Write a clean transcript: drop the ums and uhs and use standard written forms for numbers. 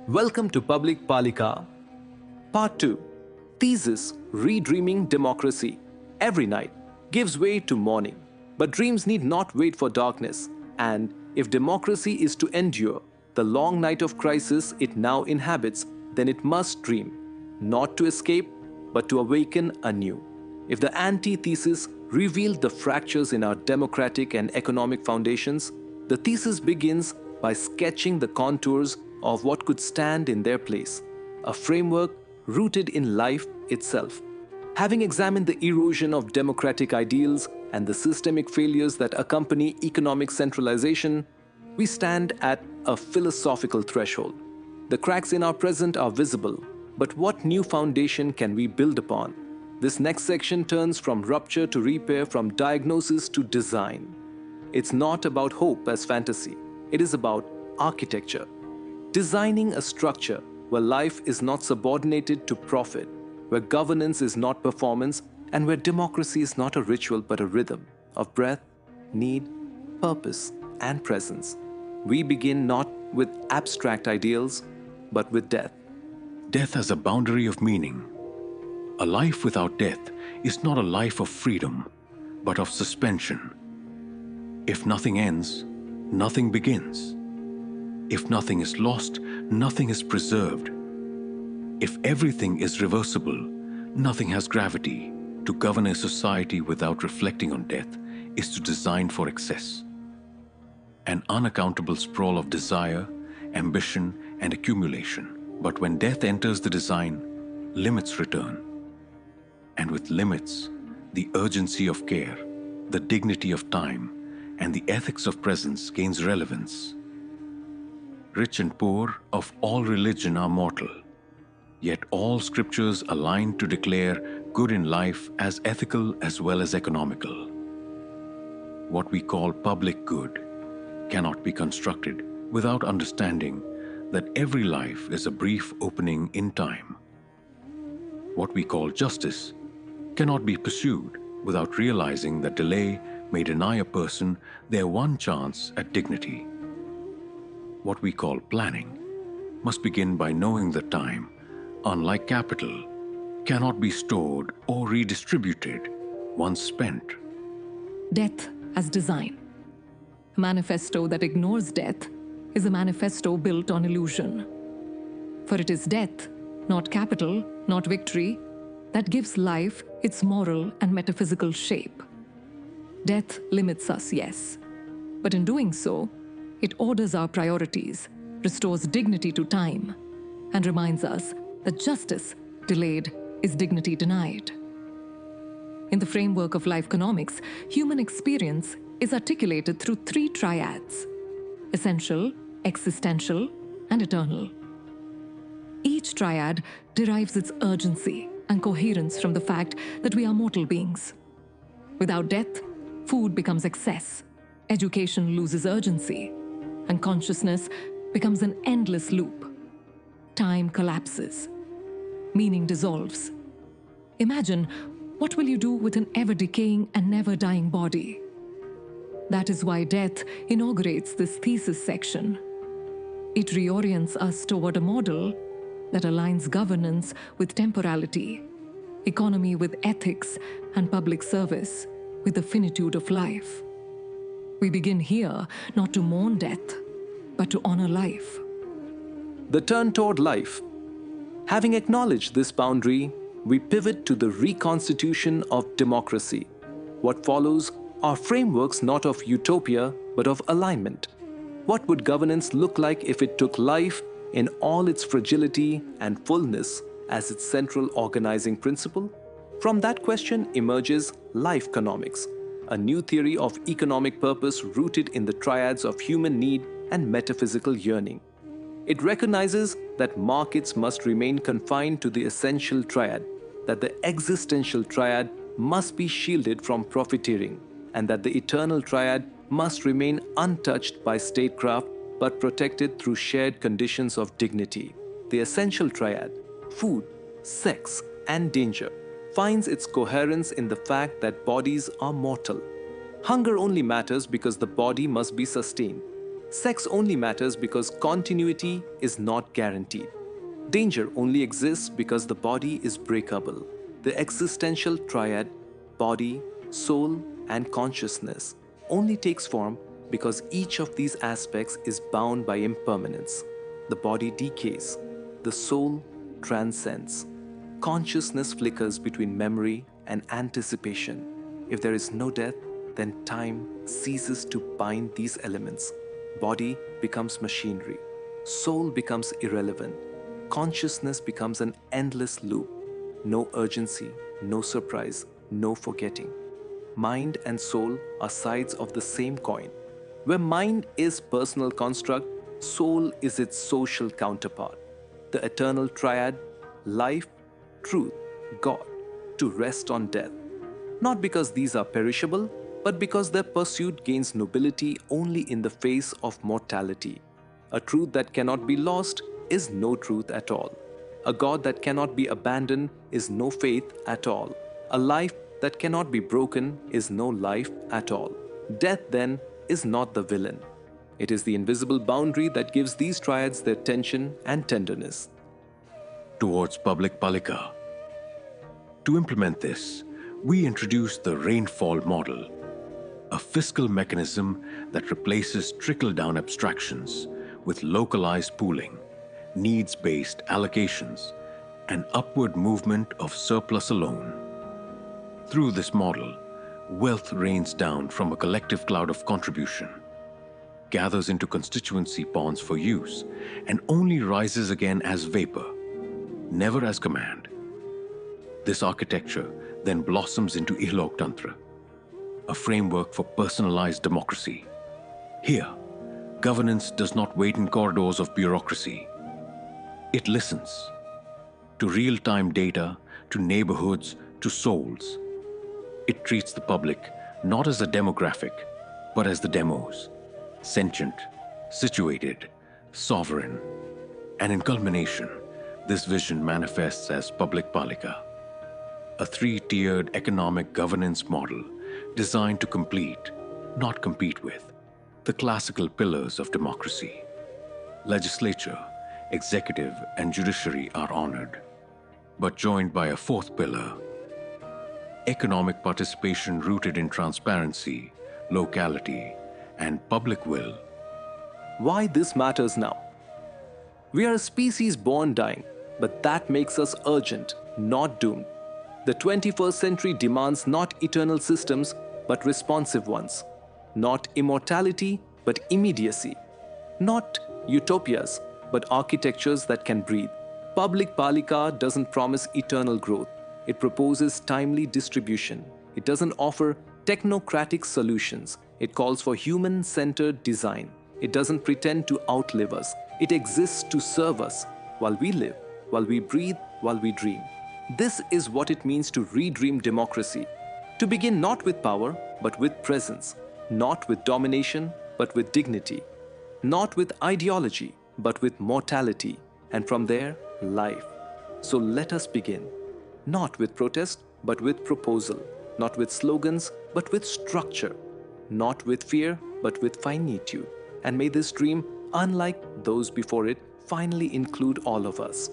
Welcome to Public Palika. Part 2. Thesis, Redreaming Democracy. Every night gives way to morning, but dreams need not wait for darkness. And if democracy is to endure the long night of crisis it now inhabits, then it must dream, not to escape, but to awaken anew. If the anti-thesis revealed the fractures in our democratic and economic foundations, the thesis begins by sketching the contours of what could stand in their place, a framework rooted in life itself. Having examined the erosion of democratic ideals and the systemic failures that accompany economic centralization, we stand at a philosophical threshold. The cracks in our present are visible, but what new foundation can we build upon? This next section turns from rupture to repair, from diagnosis to design. It's not about hope as fantasy. It is about architecture. Designing a structure where life is not subordinated to profit, where governance is not performance, and where democracy is not a ritual but a rhythm of breath, need, purpose, and presence. We begin not with abstract ideals, but with death. Death as a boundary of meaning. A life without death is not a life of freedom, but of suspension. If nothing ends, nothing begins. If nothing is lost, nothing is preserved. If everything is reversible, nothing has gravity. To govern a society without reflecting on death is to design for excess. An unaccountable sprawl of desire, ambition, and accumulation. But when death enters the design, limits return. And with limits, the urgency of care, the dignity of time, and the ethics of presence gains relevance. Rich and poor of all religion are mortal, yet all scriptures align to declare good in life as ethical as well as economical. What we call public good cannot be constructed without understanding that every life is a brief opening in time. What we call justice cannot be pursued without realizing that delay may deny a person their one chance at dignity. What we call planning must begin by knowing that time, unlike capital, cannot be stored or redistributed once spent. Death as design. A manifesto that ignores death is a manifesto built on illusion. For it is death, not capital, not victory, that gives life its moral and metaphysical shape. Death limits us, yes, but in doing so, it orders our priorities, restores dignity to time, and reminds us that justice delayed is dignity denied. In the framework of life economics, human experience is articulated through three triads: essential, existential, and eternal. Each triad derives its urgency and coherence from the fact that we are mortal beings. Without death, food becomes excess, education loses urgency, and consciousness becomes an endless loop. Time collapses. Meaning dissolves. Imagine, what will you do with an ever-decaying and never-dying body? That is why death inaugurates this thesis section. It reorients us toward a model that aligns governance with temporality, economy with ethics, and public service with the finitude of life. We begin here not to mourn death, but to honor life. The turn toward life. Having acknowledged this boundary, we pivot to the reconstitution of democracy. What follows are frameworks not of utopia, but of alignment. What would governance look like if it took life in all its fragility and fullness as its central organizing principle? From that question emerges life economics, a new theory of economic purpose rooted in the triads of human need and metaphysical yearning. It recognizes that markets must remain confined to the essential triad, that the existential triad must be shielded from profiteering, and that the eternal triad must remain untouched by statecraft but protected through shared conditions of dignity. The essential triad, food, sex, and danger, finds its coherence in the fact that bodies are mortal. Hunger only matters because the body must be sustained. Sex only matters because continuity is not guaranteed. Danger only exists because the body is breakable. The existential triad, body, soul, and consciousness, only takes form because each of these aspects is bound by impermanence. The body decays, the soul transcends. Consciousness flickers between memory and anticipation. If there is no death, then time ceases to bind these elements. Body becomes machinery. Soul becomes irrelevant. Consciousness becomes an endless loop. No urgency, no surprise, no forgetting. Mind and soul are sides of the same coin. Where mind is personal construct, soul is its social counterpart. The eternal triad, life, truth, God, to rest on death. Not because these are perishable, but because their pursuit gains nobility only in the face of mortality. A truth that cannot be lost is no truth at all. A God that cannot be abandoned is no faith at all. A life that cannot be broken is no life at all. Death, then, is not the villain. It is the invisible boundary that gives these triads their tension and tenderness. Towards public palika. To implement this, we introduced the rainfall model, a fiscal mechanism that replaces trickle-down abstractions with localized pooling, needs-based allocations, and upward movement of surplus alone. Through this model, wealth rains down from a collective cloud of contribution, gathers into constituency ponds for use, and only rises again as vapor, never as command. This architecture then blossoms into Ihlok Tantra, a framework for personalized democracy. Here, governance does not wait in corridors of bureaucracy. It listens to real-time data, to neighborhoods, to souls. It treats the public not as a demographic, but as the demos, sentient, situated, sovereign. And in culmination, this vision manifests as public palika, a three-tiered economic governance model designed to complete, not compete with, the classical pillars of democracy. Legislature, executive, and judiciary are honored, but joined by a fourth pillar, economic participation rooted in transparency, locality, and public will. Why this matters now? We are a species born dying, but that makes us urgent, not doomed. The 21st century demands not eternal systems, but responsive ones. Not immortality, but immediacy. Not utopias, but architectures that can breathe. Public palika doesn't promise eternal growth. It proposes timely distribution. It doesn't offer technocratic solutions. It calls for human-centered design. It doesn't pretend to outlive us. It exists to serve us while we live, while we breathe, while we dream. This is what it means to redream democracy. To begin not with power, but with presence. Not with domination, but with dignity. Not with ideology, but with mortality. And from there, life. So let us begin. Not with protest, but with proposal. Not with slogans, but with structure. Not with fear, but with finitude. And may this dream, unlike those before it, finally include all of us.